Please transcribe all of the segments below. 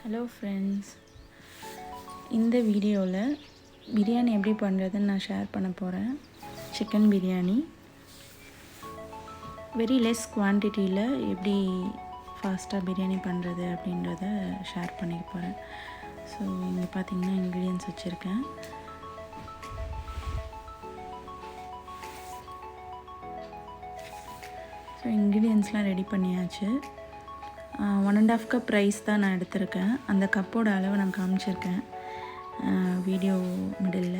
Hello friends, இந்த வீடியோவில் பிரியாணி எப்படி பண்ணுறதுன்னு நான் ஷேர் பண்ண போகிறேன். சிக்கன் பிரியாணி வெரி லெஸ் குவான்டிட்டியில் எப்படி ஃபாஸ்ட்டாக பிரியாணி பண்ணுறது அப்படின்றத ஷேர் பண்ணிக்க போகிறேன். ஸோ இங்கே பார்த்திங்கன்னா இன்க்ரீடியன்ஸ் வச்சுருக்கேன். ஸோ இன்க்ரீடியன்ஸ்லாம் ரெடி பண்ணியாச்சு. 1.5 கப் ரைஸ் தான் நான் எடுத்திருக்கேன். அந்த கப்போட அளவை நான் காமிச்சிருக்கேன் வீடியோ மிடில்.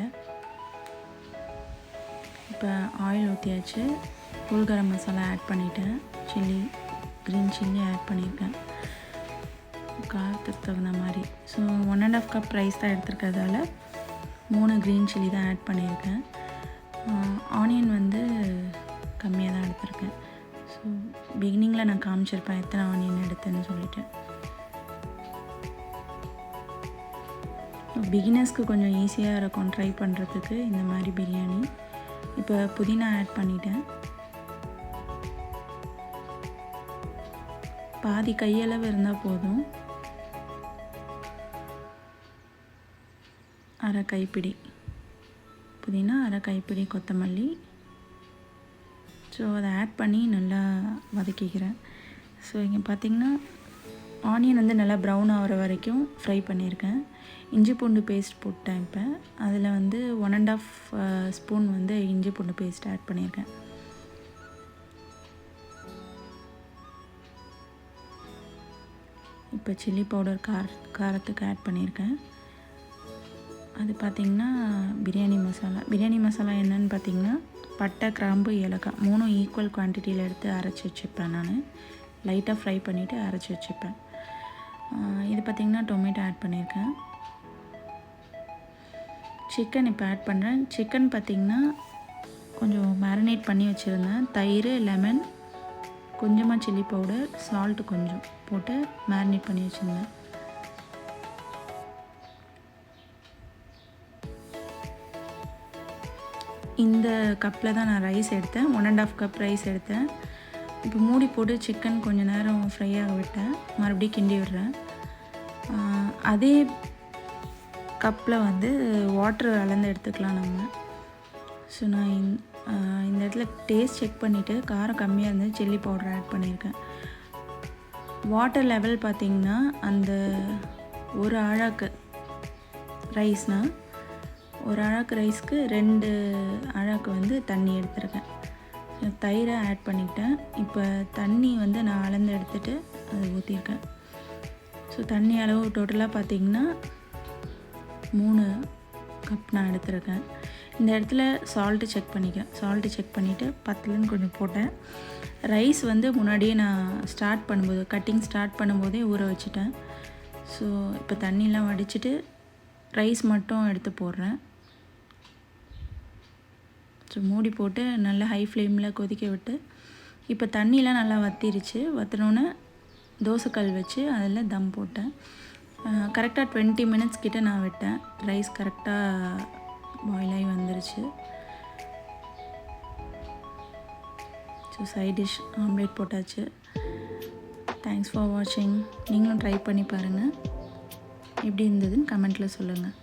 இப்போ ஆயில் ஊற்றியாச்சு. ஹோல் கரம் மசாலா ஆட் பண்ணிட்டேன். க்ரீன் சில்லி ஆட் பண்ணியிருக்கேன் காரத்துக்கு தகுந்த மாதிரி. ஸோ 1.5 கப் ரைஸ் தான் எடுத்துருக்கிறதால 3 க்ரீன் சில்லி தான் ஆட் பண்ணியிருக்கேன். ஆனியன் வந்து கம்மியாக தான் எடுத்திருக்கேன். ஸோ பிகினிங்கில் நான் காமிச்சிருப்பேன் எத்தனை ஆனியன் எடுத்தேன்னு சொல்லிட்டு. பிகினர்ஸ்க்கு கொஞ்சம் ஈஸியாக இருக்கும் ட்ரை பண்ணுறதுக்கு இந்த மாதிரி பிரியாணி. இப்போ புதினா ஆட் பண்ணிட்டேன். பாதி கையளவு இருந்தால் போதும். அரை கைப்பிடி புதினா, அரை கைப்பிடி கொத்தமல்லி. ஸோ அதை ஆட் பண்ணி நல்லா வதக்கிக்கிறேன். ஸோ இங்கே பார்த்திங்கன்னா ஆனியன் வந்து நல்லா ப்ரௌன் ஆகிற வரைக்கும் ஃப்ரை பண்ணியிருக்கேன். இஞ்சி பூண்டு பேஸ்ட் போட்டேன். இப்போ அதில் வந்து 1.5 ஸ்பூன் வந்து இஞ்சி பூண்டு பேஸ்ட் ஆட் பண்ணியிருக்கேன். இப்போ சில்லி பவுடர் காரத்துக்கு ஆட் பண்ணியிருக்கேன். அது பார்த்திங்கன்னா பிரியாணி மசாலா என்னன்னு பார்த்திங்கன்னா பட்டை, கிராம்பு, ஏலக்காய் 3 ஈக்குவல் குவான்டிட்டியில் எடுத்து அரைச்சி வச்சுப்பேன். நான் லைட்டாக ஃப்ரை பண்ணிவிட்டு அரைச்சி வச்சுப்பேன். இது பார்த்திங்கன்னா டொமேட்டோ ஆட் பண்ணியிருக்கேன். சிக்கன் இப்போ ஆட் பண்ணுறேன். சிக்கன் பார்த்திங்கன்னா கொஞ்சம் மேரினேட் பண்ணி வச்சுருந்தேன். தயிர், லெமன், கொஞ்சமாக சில்லி பவுடர், சால்ட்டு கொஞ்சம் போட்டு மேரினேட் பண்ணி வச்சுருந்தேன். இந்த கப்பில் தான் நான் ரைஸ் எடுத்தேன். 1.5 கப் ரைஸ் எடுத்தேன். இப்போ மூடி போட்டு சிக்கன் கொஞ்சம் நேரம் ஃப்ரை ஆக விட்டேன். மறுபடியும் கிண்டி விடுறேன். அதே கப்பில் வந்து வாட்ரு அளந்து எடுத்துக்கலாம் நம்ம. ஸோ நான் இந்த இடத்துல டேஸ்ட் செக் பண்ணிவிட்டு காரம் கம்மியாக இருந்தது சில்லி பவுடர் ஆட் பண்ணியிருக்கேன். வாட்டர் லெவல் பார்த்திங்கன்னா அந்த ஒரு ஆழாக்கு ரைஸ்னால் ஒரு அழாக்கு ரைஸ்க்கு 2 அழாக்கு வந்து தண்ணி எடுத்துருக்கேன். தயிரை ஆட் பண்ணிக்கிட்டேன். இப்போ தண்ணி வந்து நான் அளந்து எடுத்துகிட்டு அதை ஊற்றிருக்கேன். ஸோ தண்ணி அளவு டோட்டலாக பார்த்திங்கன்னா 3 கப் நான் எடுத்துருக்கேன். இந்த இடத்துல சால்ட்டு செக் பண்ணிக்கிறேன். சால்ட்டு செக் பண்ணிவிட்டு பத்தலன்னு கொஞ்சம் போட்டேன். ரைஸ் வந்து முன்னாடியே நான் கட்டிங் ஸ்டார்ட் பண்ணும்போதே ஊற வச்சுட்டேன். ஸோ இப்போ தண்ணியெலாம் வடிச்சிட்டு ரைஸ் மட்டும் எடுத்து போடுறேன். ஸோ மூடி போட்டு நல்லா ஹை ஃப்ளேமில் கொதிக்க விட்டு இப்போ தண்ணியெலாம் நல்லா வற்றிருச்சு. வற்றினோன்னே தோசைக்கல் வச்சு அதில் தம் போட்டேன். கரெக்டாக 20 மினிட்ஸ் கிட்டே நான் விட்டேன். ரைஸ் கரெக்டாக பாயில் ஆகி வந்துருச்சு. ஸோ சைட் டிஷ் ஆம்லேட் போட்டாச்சு. தேங்க்ஸ் ஃபார் வாட்சிங். நீங்களும் ட்ரை பண்ணி பாருங்கள். எப்படி இருந்ததுன்னு கமெண்ட்டில் சொல்லுங்கள்.